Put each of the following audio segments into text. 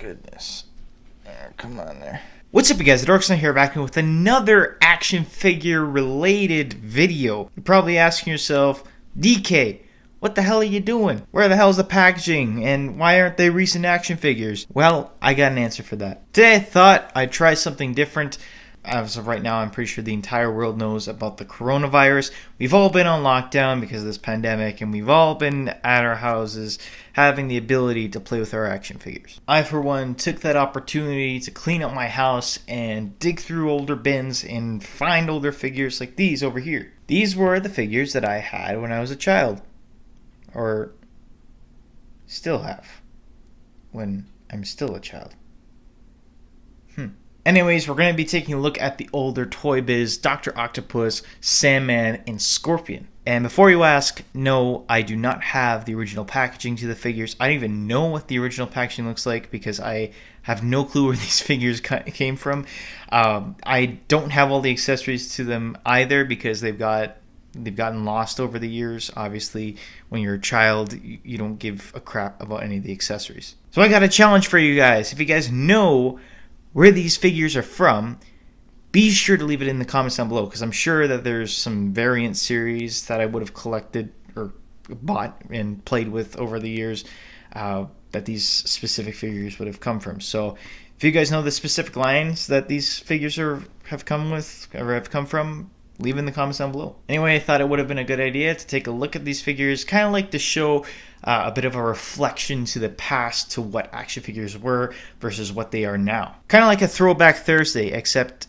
goodness. Come on there. What's up, you guys? The Dorkson here, back with another action figure related video. You're probably asking yourself, DK, what the hell are you doing? Where the hell is the packaging? And why aren't they recent action figures? Well, I got an answer for that. Today I thought I'd try something different. As of right now, I'm pretty sure the entire world knows about the coronavirus. We've all been on lockdown because of this pandemic, and we've all been at our houses having the ability to play with our action figures. I, for one, took that opportunity to clean up my house and dig through older bins and find older figures like these over here. These were the figures that I had when I was a child. Or still have when I'm still a child. Anyways, we're going to be taking a look at the older Toy Biz, Dr. Octopus, Sandman, and Scorpion. And before you ask, no, I do not have the original packaging to the figures. I don't even know what the original packaging looks like because I have no clue where these figures came from. I don't have all the accessories to them either because they've gotten lost over the years. Obviously, when you're a child, you don't give a crap about any of the accessories. So I got a challenge for you guys. If you guys know where these figures are from, be sure to leave it in the comments down below, because I'm sure that there's some variant series that I would have collected or bought and played with over the years that these specific figures would have come from. So if you guys know the specific lines that these figures have come from, leave in the comments down below. Anyway, I thought it would have been a good idea to take a look at these figures, kind of like to show a bit of a reflection to the past, to what action figures were versus what they are now. Kind of like a throwback Thursday, except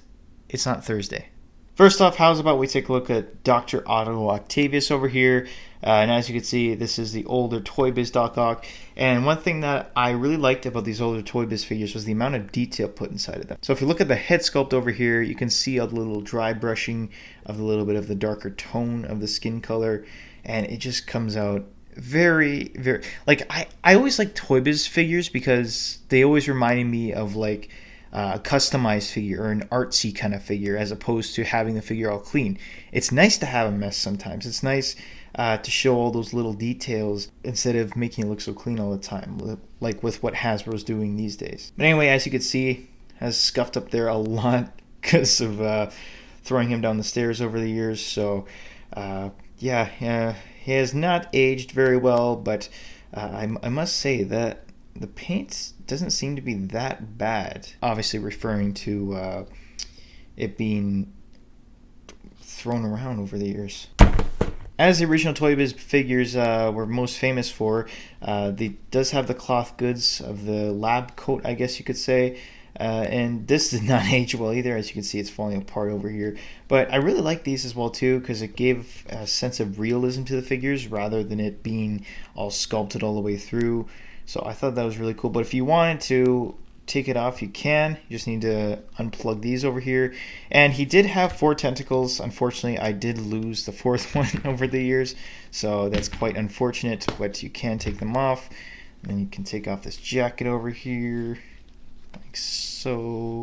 it's not Thursday. First off, how's about we take a look at Dr. Otto Octavius over here. And as you can see, this is the older Toy Biz Doc Ock. And one thing that I really liked about these older Toy Biz figures was the amount of detail put inside of them. So if you look at the head sculpt over here, you can see a little dry brushing of a little bit of the darker tone of the skin color. And it just comes out very, very... Like, I always like Toy Biz figures because they always reminded me of like a customized figure or an artsy kind of figure, as opposed to having the figure all clean. It's nice to have a mess sometimes. It's nice to show all those little details instead of making it look so clean all the time, like with what Hasbro's doing these days. But anyway, as you can see, has scuffed up there a lot because of throwing him down the stairs over the years. So yeah, he has not aged very well, but I must say that the paint doesn't seem to be that bad. Obviously referring to it being thrown around over the years. As the original Toy Biz figures were most famous for, they does have the cloth goods of the lab coat, I guess you could say. And this did not age well either. As you can see, it's falling apart over here. But I really like these as well too, because it gave a sense of realism to the figures rather than it being all sculpted all the way through. So I thought that was really cool. But if you wanted to take it off, you can. You just need to unplug these over here. And he did have 4 tentacles. Unfortunately, I did lose the 4th one over the years, so that's quite unfortunate, but you can take them off. And then you can take off this jacket over here like so,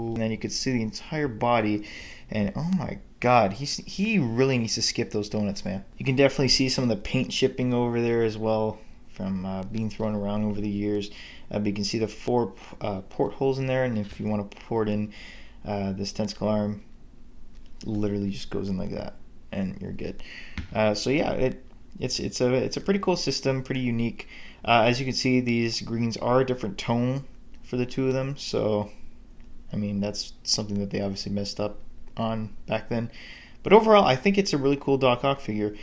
and then you could see the entire body. And oh my god, he really needs to skip those donuts, man. You can definitely see some of the paint chipping over there as well from being thrown around over the years. But you can see the 4 portholes in there, and if you want to port in this tentacle arm, literally just goes in like that, and you're good. So yeah, it's a pretty cool system, pretty unique. As you can see, these greens are a different tone for the 2 of them, so I mean that's something that they obviously messed up on back then. But overall, I think it's a really cool Doc Ock figure.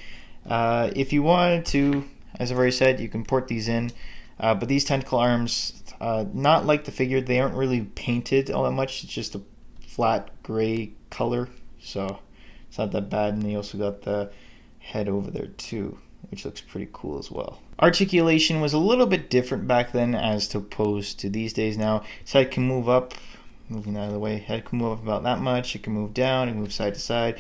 If you wanted to, as I've already said, you can port these in. But these tentacle arms, not like the figure, they aren't really painted all that much. It's just a flat gray color, so it's not that bad. And they also got the head over there too, which looks pretty cool as well. Articulation was a little bit different back then as opposed to these days now. His head can move up, moving out of the way. Head can move up about that much. It can move down and move side to side.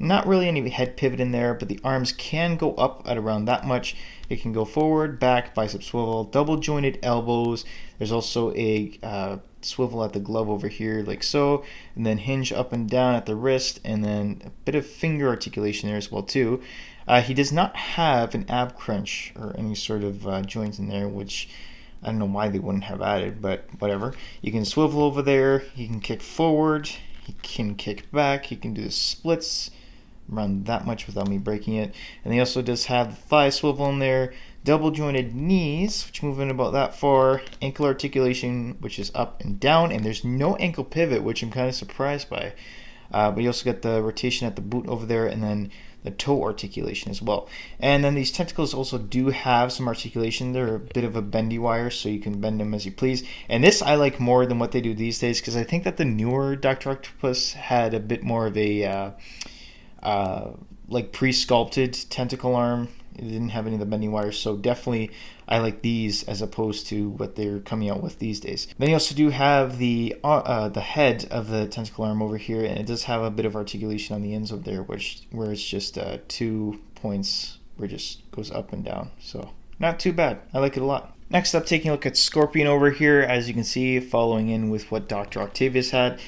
Not really any head pivot in there, but the arms can go up at around that much. It can go forward, back, bicep swivel, double jointed elbows. There's also a swivel at the glove over here like so, and then hinge up and down at the wrist, and then a bit of finger articulation there as well too. He does not have an ab crunch or any sort of joints in there, which I don't know why they wouldn't have added, but whatever. You can swivel over there. You can kick forward. You can kick back. You can do the splits around that much without me breaking it. And he also does have the thigh swivel in there. Double jointed knees, which move in about that far. Ankle articulation, which is up and down. And there's no ankle pivot, which I'm kind of surprised by. But you also get the rotation at the boot over there, and then the toe articulation as well. And then these tentacles also do have some articulation. They're a bit of a bendy wire, so you can bend them as you please. And this I like more than what they do these days, because I think that the newer Dr. Octopus had a bit more of a like pre-sculpted tentacle arm. It didn't have any of the bending wires, so definitely I like these as opposed to what they're coming out with these days. Then you also do have the head of the tentacle arm over here, and it does have a bit of articulation on the ends of there, where it's just 2 points where it just goes up and down. So not too bad. I like it a lot. Next up, taking a look at Scorpion over here. As you can see, following in with what Dr. Octavius had.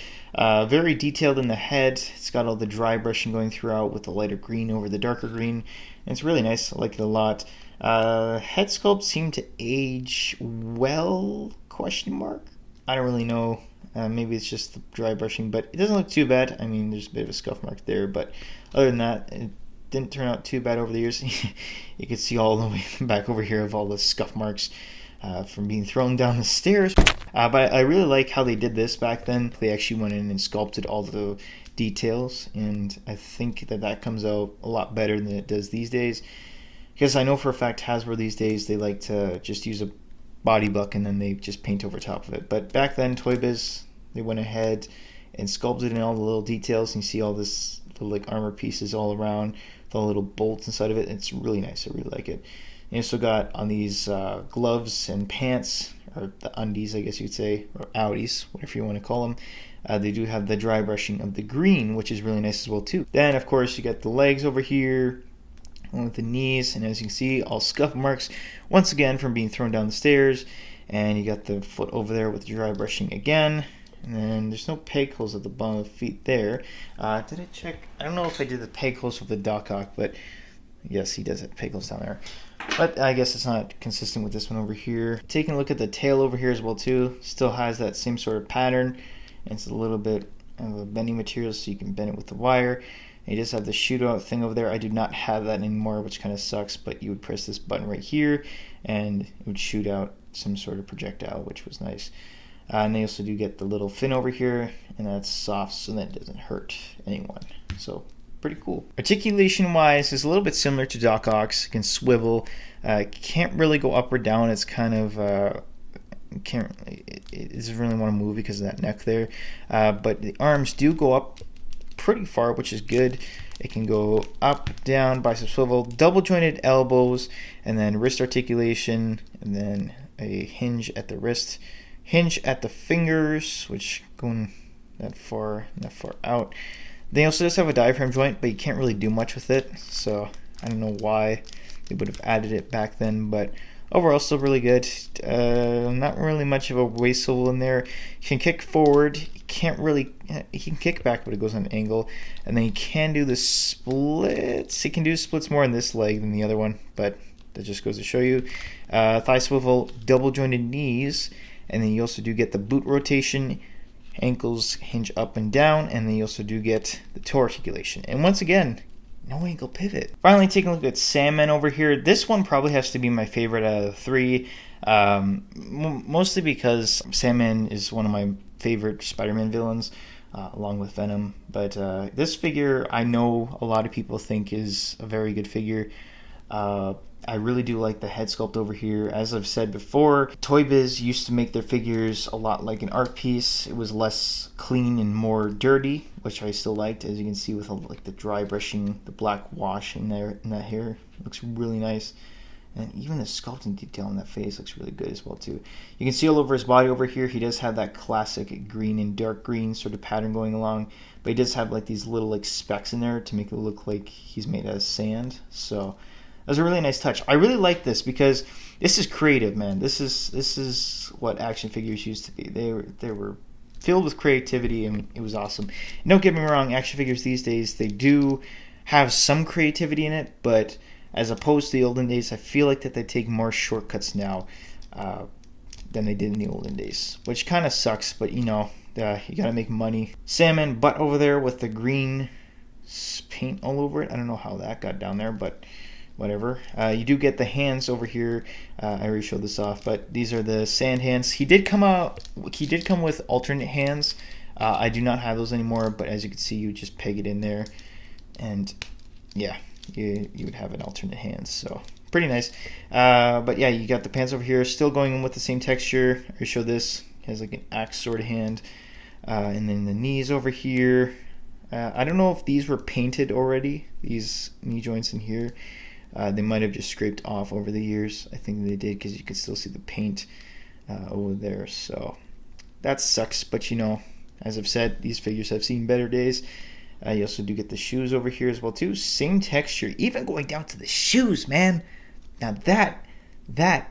Very detailed in the head. It's got all the dry brushing going throughout with the lighter green over the darker green. And it's really nice. I like it a lot. Head sculpt seemed to age well, question mark. I don't really know. Maybe it's just the dry brushing, but it doesn't look too bad. I mean, there's a bit of a scuff mark there, but other than that, it didn't turn out too bad over the years. You can see all the way back over here of all the scuff marks from being thrown down the stairs. But I really like how they did this back then. They actually went in and sculpted all the details, and I think that comes out a lot better than it does these days. Because I know for a fact Hasbro these days, they like to just use a body buck and then they just paint over top of it. But back then, Toy Biz, they went ahead and sculpted in all the little details, and you see all this little like armor pieces all around, the little bolts inside of it. It's really nice. I really like it. You also got on these gloves and pants, or the undies, I guess you'd say, or outies, whatever you want to call them. They do have the dry brushing of the green, which is really nice as well too. Then, of course, you got the legs over here, along with the knees, and as you can see, all scuff marks, once again, from being thrown down the stairs. And you got the foot over there with the dry brushing again. And then there's no peg holes at the bottom of the feet there. Did I check? I don't know if I did the peg holes for the Doc Ock, but yes, he does have peg holes down there. But I guess it's not consistent with this one over here. Taking a look at the tail over here as well too. Still has that same sort of pattern. And it's a little bit of a bending material, so you can bend it with the wire. And you just have the shootout thing over there. I do not have that anymore, which kind of sucks. But you would press this button right here, and it would shoot out some sort of projectile, which was nice. And they also do get the little fin over here, and that's soft, so that it doesn't hurt anyone. So pretty cool. Articulation wise is a little bit similar to Doc Ock's. It can swivel, can't really go up or down. It's kind of it doesn't really want to move because of that neck there, but the arms do go up pretty far, which is good. It can go up, down, bicep swivel, double jointed elbows, and then wrist articulation, and then a hinge at the wrist, hinge at the fingers, which going that far and that far out. They also just have a diaphragm joint, but you can't really do much with it, so I don't know why they would have added it back then, but overall still really good. Not really much of a waist swivel in there. You can kick forward. You can kick back, but it goes on an angle. And then you can do the splits. You can do splits more on this leg than the other one, but that just goes to show you. Thigh swivel, double jointed knees, and then you also do get the boot rotation. Ankles hinge up and down, and then you also do get the toe articulation. And once again, no ankle pivot. Finally, taking a look at Sandman over here. This one probably has to be my favorite out of the three, mostly because Sandman is one of my favorite Spider-Man villains, along with Venom. But this figure, I know a lot of people think is a very good figure. I really do like the head sculpt over here. As I've said before, Toy Biz used to make their figures a lot like an art piece. It was less clean and more dirty, which I still liked, as you can see with like the dry brushing, the black wash in there in that hair. It looks really nice. And even the sculpting detail on that face looks really good as well too. You can see all over his body over here, he does have that classic green and dark green sort of pattern going along, but he does have like these little like specks in there to make it look like he's made out of sand. So that was a really nice touch. I really like this because this is creative, man. This is what action figures used to be. They were filled with creativity, and it was awesome. And don't get me wrong, action figures these days, they do have some creativity in it, but as opposed to the olden days, I feel like that they take more shortcuts now. than they did in the olden days, which kind of sucks, but you know, you gotta make money. Sandman butt over there with the green paint all over it. I don't know how that got down there, but whatever. You do get the hands over here. I already showed this off, but these are the sand hands. He did come with alternate hands. I do not have those anymore, but as you can see, you just peg it in there, and yeah, you would have an alternate hands. So pretty nice. But yeah, you got the pants over here, still going in with the same texture. I showed this. It has like an axe sort of hand, and then the knees over here. I don't know if these were painted already. These knee joints in here. They might have just scraped off over the years. I think they did because you can still see the paint over there. So that sucks, but you know, as I've said, these figures have seen better days. You also do get the shoes over here as well too. Same texture, even going down to the shoes, man. Now that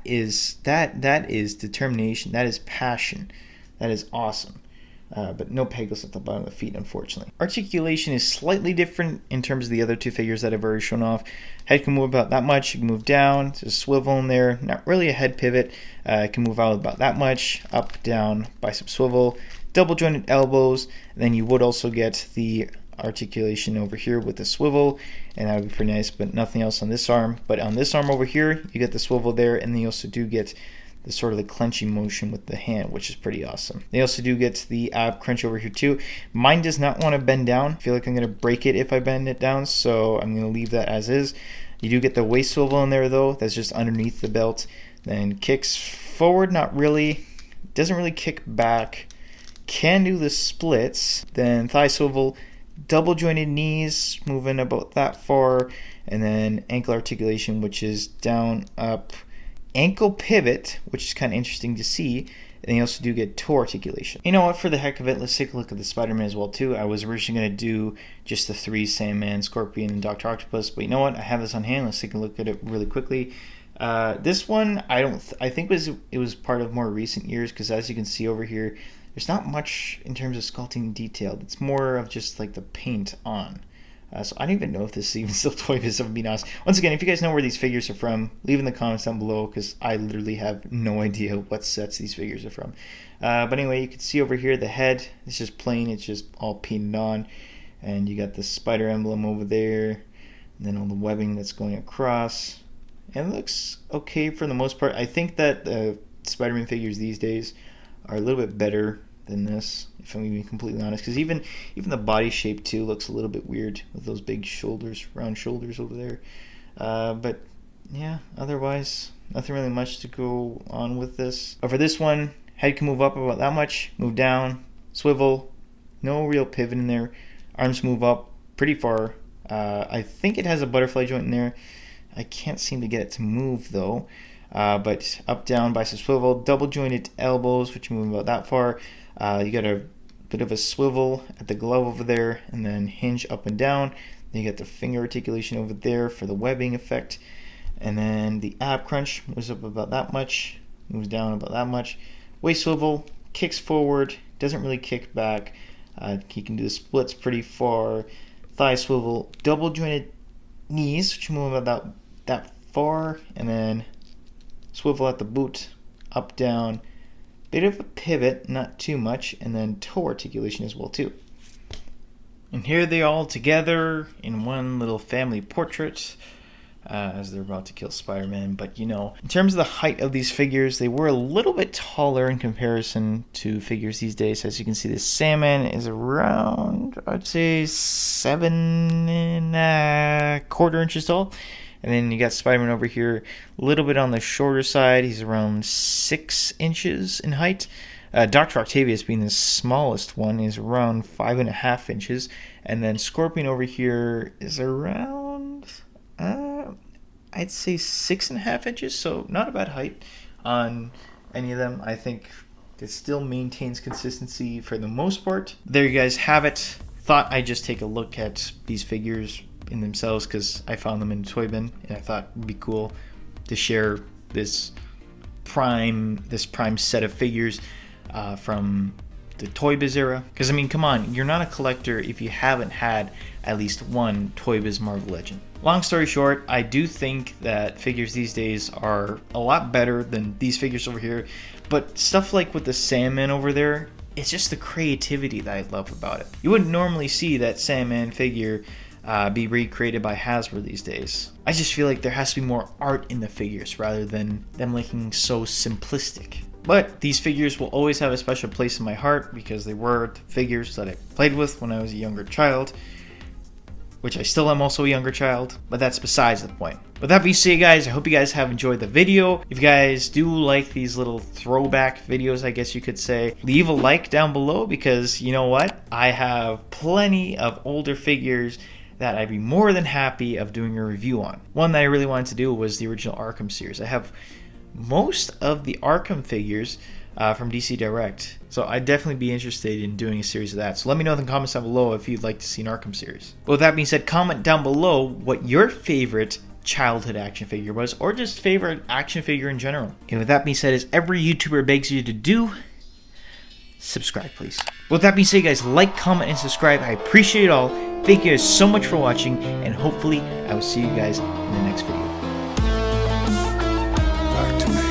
is determination. That is passion. That is awesome. But no pegless at the bottom of the feet, unfortunately. Articulation is slightly different in terms of the other two figures that I've already shown off. Head can move about that much. You can move down. There's a swivel in there. Not really a head pivot. It can move out about that much. Up, down, bicep swivel. Double jointed elbows. And then you would also get the articulation over here with the swivel, and that would be pretty nice, but nothing else on this arm. But on this arm over here, you get the swivel there, and then you also do get the sort of the clenching motion with the hand, which is pretty awesome. They also do get the ab crunch over here too. Mine does not want to bend down. I feel like I'm going to break it if I bend it down, so I'm going to leave that as is. You do get the waist swivel in there though. That's just underneath the belt. Then kicks forward, not really. Doesn't really kick back. Can do the splits. Then thigh swivel. Double jointed knees, moving about that far, and then ankle articulation, which is down, up, ankle pivot, which is kind of interesting to see, and you also do get toe articulation. You know what, for the heck of it, let's take a look at the Spider-Man as well too. I was originally going to do just the three, Sandman, Scorpion, and Dr. Octopus, but you know what, I have this on hand. Let's take a look at it really quickly. This one, I think it was part of more recent years, because as you can see over here, there's not much in terms of sculpting detail. It's more of just like the paint on. So I don't even know if this is even still Toy Biz, if I'm being honest. Once again, if you guys know where these figures are from, leave in the comments down below, because I literally have no idea what sets these figures are from. But anyway, you can see over here the head. It's just plain. It's just all painted on. And you got the spider emblem over there. And then all the webbing that's going across. And it looks okay for the most part. I think that the Spider-Man figures these days are a little bit better than this, if I'm being completely honest, because even the body shape too looks a little bit weird with those big shoulders, round shoulders over there. But yeah, otherwise nothing really much to go on with this. For this one, head can move up about that much, move down, swivel, no real pivot in there. Arms move up pretty far. I think it has a butterfly joint in there. I can't seem to get it to move though. But up, down, bicep swivel, double jointed elbows, which move about that far. You got a bit of a swivel at the glove over there, and then hinge up and down. Then you got the finger articulation over there for the webbing effect. And then the ab crunch moves up about that much, moves down about that much. Waist swivel, kicks forward, doesn't really kick back. He can do the splits pretty far. Thigh swivel, double jointed knees, which move about that far, and then swivel at the boot, up, down, bit of a pivot, not too much, and then toe articulation as well too. And here they all together in one little family portrait as they're about to kill Spider-Man. But you know, in terms of the height of these figures, they were a little bit taller in comparison to figures these days. As you can see, this Sandman is around, I'd say, 7.25 inches tall. And then you got Spider-Man over here, a little bit on the shorter side. He's around 6 inches in height. Dr. Octavius, being the smallest one, is around 5.5 inches. And then Scorpion over here is around, I'd say 6.5 inches. So not a bad height on any of them. I think it still maintains consistency for the most part. There you guys have it. Thought I'd just take a look at these figures in themselves, because I found them in a toy bin, and I thought it'd be cool to share this prime set of figures from the Toy Biz era. Because I mean, come on, you're not a collector if you haven't had at least one Toy Biz Marvel Legend. Long story short, I do think that figures these days are a lot better than these figures over here, But stuff like with the Sandman over there, it's just the creativity that I love about it. You wouldn't normally see that Sandman figure be recreated by Hasbro these days. I just feel like there has to be more art in the figures rather than them looking so simplistic. But these figures will always have a special place in my heart because they were the figures that I played with when I was a younger child, which I still am also a younger child, but that's besides the point. With that being said, guys, I hope you guys have enjoyed the video. If you guys do like these little throwback videos, I guess you could say, leave a like down below because you know what? I have plenty of older figures that I'd be more than happy of doing a review on. One that I really wanted to do was the original Arkham series. I have most of the Arkham figures from DC Direct, so I'd definitely be interested in doing a series of that. So let me know in the comments down below if you'd like to see an Arkham series. But with that being said, comment down below what your favorite childhood action figure was, or just favorite action figure in general. And with that being said, as every YouTuber begs you to do, subscribe please. With that being said, guys, like, comment, and subscribe. I appreciate it all. Thank you guys so much for watching, and hopefully I will see you guys in the next video. Back to me.